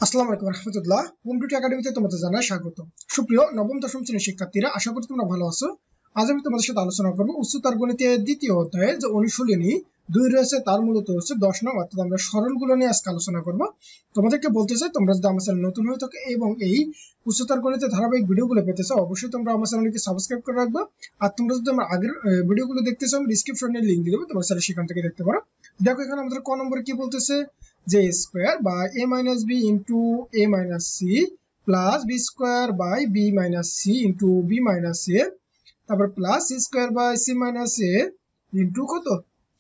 আসসালামু আলাইকুম রহমতুল্লাহ। Home tutor একাডেমিতে তোমাদের জানাই স্বাগত। সুপ্রিয় নবম দশম শ্রেণীর শিক্ষার্থীরা, আশা করি তোমরা ভালো আছো। আজ আমি তোমাদের সাথে আলোচনা করবো উচ্চতর গণিতের দ্বিতীয় অধ্যায়ে যে অনুশীলনী 2 রয়েছে, তার মূলত হচ্ছে 10 নং, অর্থাৎ আমরা সরলগুলো নিয়ে আজকে আলোচনা করবো। তোমাদেরকে বলতে চাই, তোমরা যদি আমার চ্যানেল নতুন হয়ে থাকো এবং এই উচ্চতর গণিতের ধারাবাহিক ভিডিওগুলো পেতে চাও, অবশ্যই তোমরা আমার চ্যানেলকে সাবস্ক্রাইব করে রাখবে। আর তোমরা যদি আমার আগের ভিডিওগুলো দেখতে চাও, আমি ডিসক্রিপশনে লিংক দিয়ে দেবো, তোমরা চাইলে সেখান থেকে দেখতে পারো। দেখো এখানে আমাদের ক নম্বরে কি বলতেছে, যে স্কোয়ার বা a minus b into a minus c plus b square by b minus c into b minus a, তারপর plus c square by c minus a into কত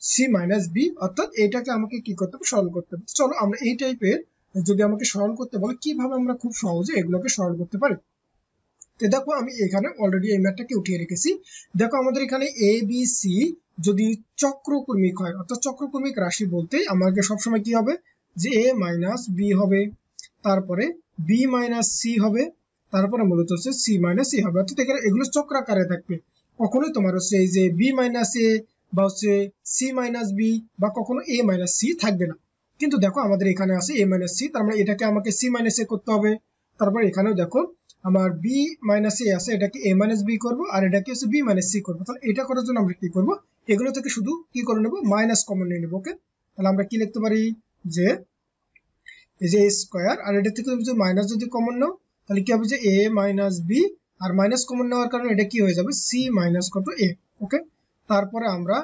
c minus b, অর্থাৎ এটাকে আমাকে কি করতে হবে, সরল করতে হবে। চলো আমরা এই টাইপের যদি আমাকে সরল করতে বলে, কিভাবে আমরা খুব সহজে এগুলোকে সরল করতে পারি। তো দেখো আমি এখানে অলরেডি এই ম্যাথটাকে উঠিয়ে রেখেছি। দেখো আমাদের এখানে এ বি সি যদি চক্রকর্মিক হয়, অর্থাৎ চক্রকর্মিক রাশি বলতে আমাকে সবসময় কি হবে, যে এ মাইনাস বি হবে, তারপরে বি মাইনাস সি হবে, তারপরে মূলত হচ্ছে সি মাইনাস এ হবে। অর্থাৎ এখানে এগুলো চক্রাকারে থাকবে। কখনোই তোমার হচ্ছে এই যে বি মাইনাস এ বা হচ্ছে সি মাইনাস বি বা কখনো এ মাইনাস সি থাকবে না। কিন্তু দেখো আমাদের এখানে আছে এ মাইনাস সি, তার মানে এটাকে আমাকে সি মাইনাস এ করতে হবে। তারপর এখানেও দেখো আমার বি মাইনাস এ আছে, এটাকে এ মাইনাস বি করবো, আর এটাকে হচ্ছে বি মাইনাস সি করবো। তাহলে এটা করার জন্য আমরা কি করবো, এগুলো থেকে শুধু কি করে নেবো, মাইনাস কমন নিয়ে নেবো। ওকে, তাহলে আমরা কি লিখতে পারি, যে এই যে স্কোয়ার, আর এটা থেকে মাইনাস যদি কমন নাও তাহলে কি হবে, যে এ মাইনাস বি, আর মাইনাস কমন নেওয়ার কারণে এটা কি হয়ে যাবে, সি মাইনাস কত এ। ওকে, তারপরে আমরা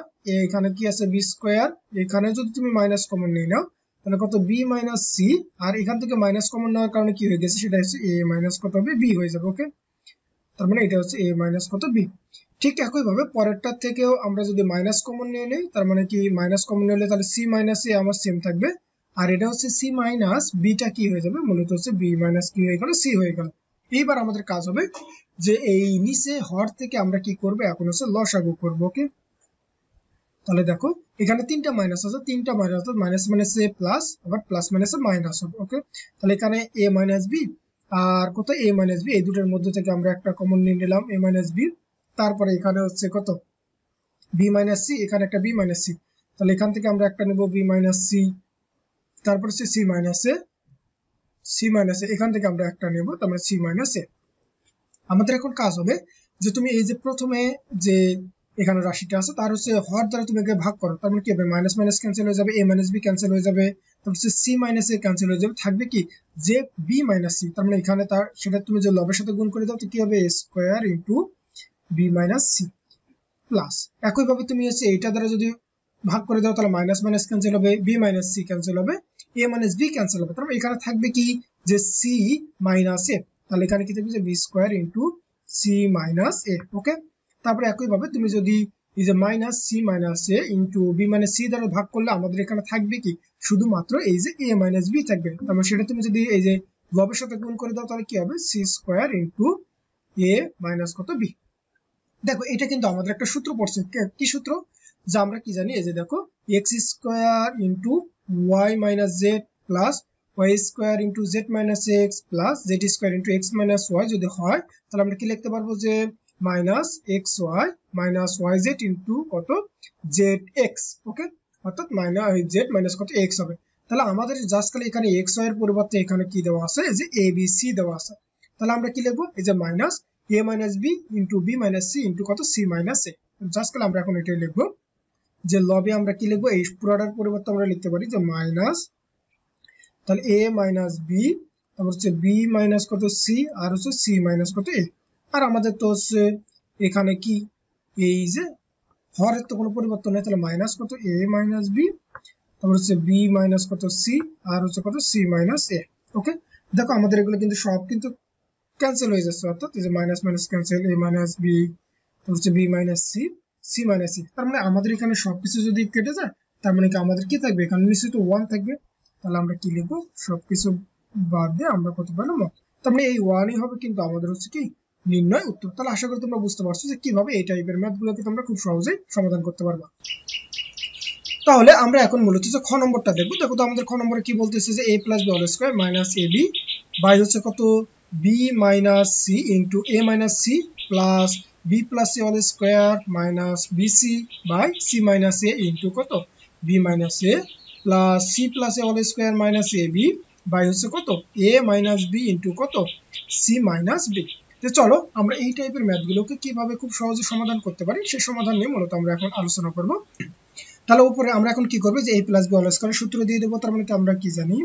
এখানে কি আছে বি স্কোয়ার, এখানে যদি তুমি মাইনাস কমন নিয়ে নাও তাহলে কত বি মাইনাস সি, আর এখান থেকে মাইনাস কমন নেওয়ার কারণে কি হয়ে গেছে, সেটা হচ্ছে এ মাইনাস কত হবে, বি হয়ে যাবে। ওকে, তার মানে এটা হচ্ছে এ মাইনাস কত বি। ঠিক একইভাবে পরেরটার থেকেও আমরা যদি মাইনাস কমন নিয়ে নিই, তার মানে কি মাইনাস কমন নিলে তাহলে সি মাইনাস এ আমার সেম থাকবে, আর এটা হচ্ছে সি মাইনাস বিটা কি হয়ে যাবে, মূলত হচ্ছে বি মাইনাস কি হয়ে গেল, সি হয়ে গেল। এইবার আমাদের কাজ হবে যে এই নিচে হর থেকে আমরা কি করবো, এখন হচ্ছে লসাগু করবো। ওকে, তাহলে দেখো এখানে তিনটা মাইনাস আছে, তিনটা মাইনাস, অর্থাৎ মাইনাস মাইনাসে প্লাস, আবার প্লাস মাইনাসে মাইনাস হবে। ওকে, তাহলে এখানে এ মাইনাস বি আর কত এ মাইনাস বি, এই দুটোর মধ্যে থেকে আমরা একটা কমন নিয়ে নিলাম এ মাইনাস বি। তারপরে এখানে হচ্ছে কত বি মাইনাস সি, এখানে একটা বি মাইনাস সি, তাহলে এখান থেকে আমরা একটা নেব বি মাইনাস সি। তারপর হচ্ছে C minus A, C minus A এখান থেকে আমরা একটা নেব, তার মানে সি মাইনাস এ। আমাদের এখন কাজ হবে যে তুমি এই যে প্রথমে যে এখানে রাশিটা আছে তার হচ্ছে হর দ্বারা তুমি একে ভাগ করো, তার মানে কি হবে, মাইনাস মাইনাস ক্যান্সেল হয়ে যাবে, এ মাইনাস বি ক্যান্সেল হয়ে যাবে, তারপর হচ্ছে সি মাইনাস এ ক্যান্সেল হয়ে যাবে, থাকবে কি যে বি মাইনাস সি। তার মানে এখানে তার সেটা তুমি যে লবের সাথে গুণ করে দাও তো কি হবে, A square into B minus C plus, একইভাবে তুমি হচ্ছে এইটা দ্বারা যদি ভাগ করে দাও তাহলে মাইনাস মাইনাস ক্যান্সেল হবে, বি মাইনাস সি ক্যান্সেল হবে, এ মাইনাস বি ক্যান্সেল হবে, তারপর এখানে থাকবে কি যে সি মাইনাস এ। তাহলে এখানে কি থাকবে, যে B square into C minus A. Okay, তারপরে একইভাবে তুমি যদি এই যে minus C minus A into B minus C দ্বারা ভাগ করলে আমাদের এখানে থাকবে কি, শুধুমাত্র এই যে এ মাইনাস বি থাকবে। তারপর সেটা তুমি যদি এই যে লবের সাথে গুণ করে দাও তাহলে কি হবে, C square into A minus কত বি। দেখো এটা কিন্তু আমাদের একটা সূত্র পড়ছে, কি সূত্র, যা আমরা কি জানি, এই যে দেখো X square into Y minus Z plus Y square into Z minus X plus Z square into X minus Y যদি হয়, তাহলে আমরা কি লিখতে পারবো, যে minus X Y minus Y Z into কত জেড এক্স। ওকে, অর্থাৎ মাইনাস জেড মাইনাস কত এক্স হবে। তাহলে আমাদের জাস্ট খালি এখানে এক্স ওয়াই এর পরিবর্তে এখানে কি দেওয়া আছে, যে এ বি সি দেওয়া আছে। তাহলে আমরা কি লিখবো, এই যে minus a minus b into b minus c into কত c minus a। জাস্ট করে আমরা এখন এটাই লিখবো, যে লবে আমরা কি লিখবো, এই পুরোটার পরিবর্তে আমরা লিখতে পারি যে মাইনাস, তাহলে a minus b, তারপর হচ্ছে b minus কত c, আর হচ্ছে c minus কত a। আর আমাদের তো হচ্ছে এখানে কি এই যে হরের তো কোনো পরিবর্তন নেই, তাহলে মাইনাস কত a minus b, তারপর হচ্ছে b minus কত c, আর হচ্ছে কত c minus a। ওকে, দেখো আমাদের এগুলো কিন্তু সব কিন্তু ক্যান্সেল হয়ে যাচ্ছে, অর্থাৎ এই যে minus minus cancel, A minus B, তারপর হচ্ছে B minus C, C minus C. তার মানে আমাদের এখানে সবকিছু যদি কেটে যায়, তার মানে কি আমাদের কি থাকবে, এখানে নিশ্চয়ই তো ওয়ান থাকবে। তাহলে আমরা কি লিখবো, সবকিছু বাদ দিয়ে আমরা কত পেলাম, তার মানে এই ওয়ানই হবে কিন্তু আমাদের হচ্ছে কি নির্ণয় উত্তর। তাহলে আশা করি তোমরা বুঝতে পারছো যে কিভাবে এই টাইপের ম্যাথ গুলোকে তোমরা খুব সহজেই সমাধান করতে পারবা। তাহলে আমরা এখন মূলত যে খ নম্বরটা দেখবো। দেখো তো আমাদের খ নম্বরে কি বলতেছে, যে a plus B whole square minus A B by হচ্ছে কত B minus C into A minus C plus B plus C whole square minus B C by C minus A into কত B minus A plus C plus A whole square minus A B by হচ্ছে কত a minus b into কত c minus b। তো চলো আমরা এই টাইপের ম্যাথগুলোকে কিভাবে খুব সহজে সমাধান করতে পারি সেই সমাধান নিয়ে মূলত আমরা এখন আলোচনা করব। তাহলে উপরে আমরা এখন কি করব যে a plus b whole square সূত্র দিয়ে দেব। তার মানে কি আমরা কি জানি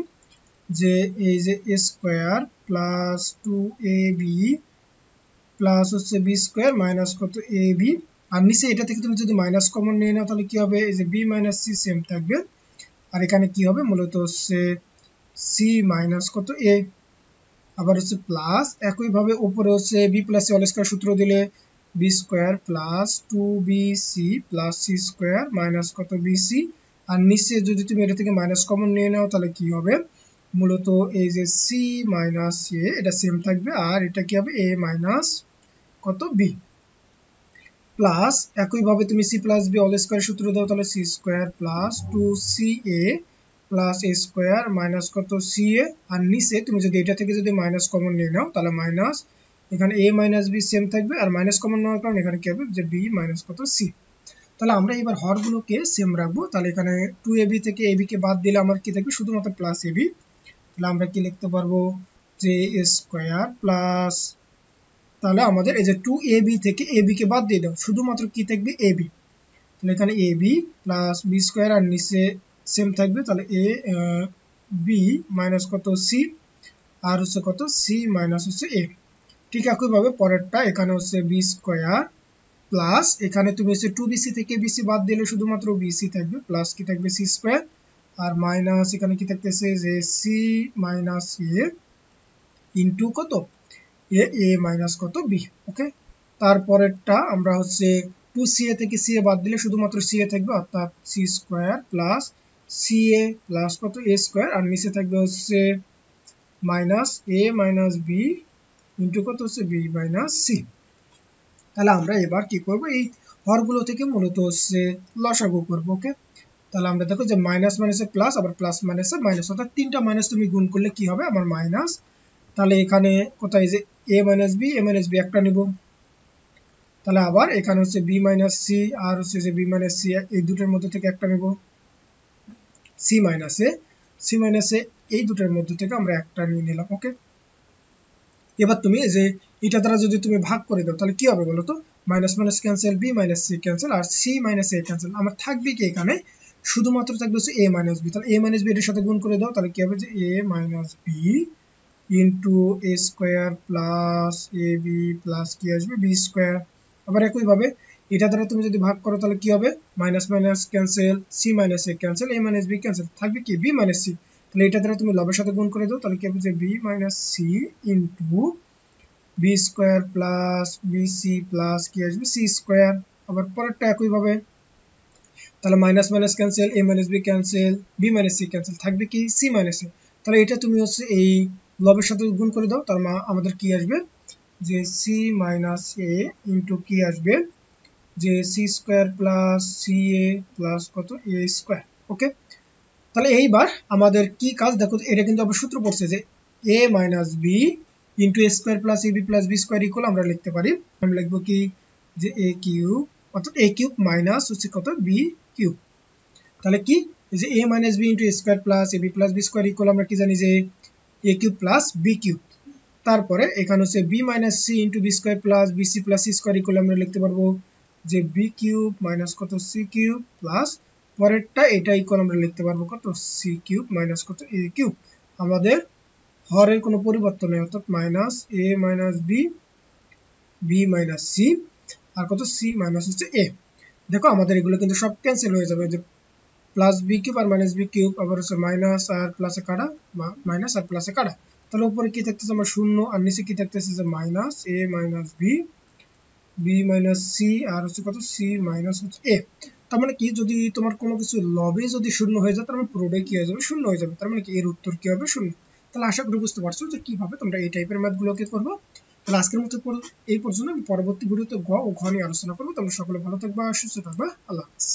যে এই যে a square plus 2ab plus হচ্ছে b স্কয়ার মাইনাস কত ab, আর নিচে এটা থেকে তুমি যদি মাইনাস কমন নিয়ে নাও তাহলে কি হবে এই যে b মাইনাস c সেম থাকবে, আর এখানে কি হবে মূলত হচ্ছে c মাইনাস কত a, আবার হচ্ছে প্লাস একই ভাবে উপরে হচ্ছে b plus c whole square সূত্র দিলে b square plus 2bc plus c square minus কত bc, আর নিচে যদি তুমি এটা থেকে মাইনাস কমন নিয়ে নাও তাহলে কি হবে মূলত এই যে c মাইনাস a এটা সেম থাকবে, আর এটা কি হবে a মাইনাস কত b প্লাস একই ভাবে তুমি c plus b whole square সূত্র দাও তাহলে c square plus 2ca plus a square minus কত ca, আর নিচে তুমি যদি এটা থেকে যদি মাইনাস কমন নিয়ে নাও তাহলে মাইনাস এখানে a মাইনাস b সেম থাকবে, আর মাইনাস কমন নেওয়ার কারণে এখানে কি হবে যে b মাইনাস কত c। তাহলে আমরা এবার হরগুলোকে সেম রাখবো। তাহলে এখানে 2ab থেকে ab কে বাদ দিলে আমার কি থাকবে শুধুমাত্র প্লাস ab, তাহলে আমরা কি লিখতে পারবো যে a স্কয়ার প্লাস, তাহলে আমাদের এই যে 2ab থেকে ab কে বাদ দিয়ে দাও শুধুমাত্র কি থাকবে ab, তাহলে এখানে ab প্লাস b স্কয়ার আর নিচে সেম থাকবে তাহলে a b মাইনাস কত c আর হচ্ছে কত c মাইনাস হচ্ছে a। ঠিক একই ভাবে পরেরটা এখানে হচ্ছে b স্কয়ার প্লাস এখানে তুমি হচ্ছে 2bc থেকে bc বাদ দিলে শুধুমাত্র bc থাকবে প্লাস কি থাকবে c স্কয়ার আর মাইনাস এখানে কি থাকতেছে যে c মাইনাস a ইনটু কত a মাইনাস কত b। ওকে, তারপরেরটা আমরা হচ্ছে 2ca থেকে ca বাদ দিলে শুধুমাত্র ca থাকবে অর্থাৎ c square plus ca plus কত a স্কয়ার আর নিচে থাকবে হচ্ছে minus a minus b into কত হচ্ছে b মাইনাস c। তাহলে আমরা এবার কি করব এই হরগুলো থেকে মূলত হচ্ছে লসাগু করব। ওকে, তাহলে আমরা দেখো যে মাইনাস মাইনাসে প্লাস আবার প্লাস মাইনাসে মাইনাস, অর্থাৎ তিনটা মাইনাস তুমি গুণ করলে কি হবে আমার মাইনাস, তাহলে এখানে কোথায় যে a মাইনাস b একটা নিব, তাহলে আবার এখানে হচ্ছে b মাইনাস c আর হচ্ছে যে b মাইনাস c এই দুটোর মধ্যে থেকে একটা নেব, c মাইনাস a এই দুটোর মধ্যে থেকে আমরা একটা নিয়ে নিলাম। ওকে, এবার তুমি যে এটা দ্বারা যদি তুমি ভাগ করে দাও তাহলে কি হবে বলো তো minus minus cancel b minus c cancel আর c মাইনাস a ক্যান্সেল, আমার থাকবে কি এখানে শুধুমাত্র থাকবে হচ্ছে a মাইনাস b, তাহলে a মাইনাস b এর সাথে গুণ করে দাও তাহলে কি হবে যে a minus b into a square plus ab plus কি আসবে b স্কয়ার, আবার একই ভাবে এটা দ্বারা তুমি যদি ভাগ করো তাহলে কি হবে minus minus cancel c minus a cancel a minus b cancel, থাকবে কি b মাইনাস c, তাহলে এটা দ্বারা তুমি লবের সাথে গুণ করে দাও তাহলে কি হবে যে b minus c into b square plus bc plus কি আসবে c স্কয়ার, আবার পরেরটা একই ভাবে তাহলে minus minus cancel a minus b cancel b minus c cancel, থাকবে কি c মাইনাস a, তাহলে এটা তুমি হচ্ছে এই লবের সাথে গুণ করে দাও তার আমাদের কি আসবে যে c মাইনাস a ইনটু কি আসবে যে c square plus ca plus কত a স্কয়ার। ওকে, তাহলে এইবার আমাদের কি কাজ দেখো, এটা কিন্তু আমরা সূত্র পড়ছে যে a minus b into a square plus ab plus b square equal আমরা লিখতে পারি, আমরা লিখব কি যে a কিউব অর্থাৎ a কিউব মাইনাস হচ্ছে কত b কিউব, তাহলে কি যে a minus b into a square plus ab plus b square equal আমরা কি জানি যে a cube plus b cube, তারপরে এখানে হচ্ছে b minus c into b square plus bc plus c square equal আমরা লিখতে পারবো যে b কিউব মাইনাস কত c কিউব প্লাস পরেরটা এটা ইকুয়াল আমরা লিখতে পারবো কত c কিউব মাইনাস কত a কিউব, আমাদের হরের কোনো পরিবর্তন নেই অর্থাৎ minus a minus b b minus c আর কত c মাইনাস হচ্ছে a। দেখো আমাদের এগুলো কিন্তু সব ক্যান্সেল হয়ে যাবে, যে প্লাস b কিউব আর মাইনাস b কিউব আবার হচ্ছে মাইনাস আর প্লাসে কাটা মাইনাস আর প্লাসে কাটা, তাহলে উপরে কি থাকতেছে আমার শূন্য আর নিচে কি থাকতেছে যে minus a minus b b minus c আর হচ্ছে কত c মাইনাস হচ্ছে a। তার মানে কি যদি তোমার কোনো কিছু লবে যদি শূন্য হয়ে যায় তার মানে পুরোটাই কি হয়ে যাবে শূন্য হয়ে যাবে, তার মানে কি এর উত্তর কি হবে শূন্য। তাহলে আশা করি বুঝতে পারছো যে কিভাবে তোমরা এই টাইপের ম্যাথগুলোকে করবে। তাহলে আজকের মতো এই পর্যন্ত, আমি পরবর্তী ভিডিওতে গ ও ঘ নিয়ে আলোচনা করবো। তোমরা সকলে ভালো থাকবা, সুস্থ থাকবা, আল্লাহ হাফেজ।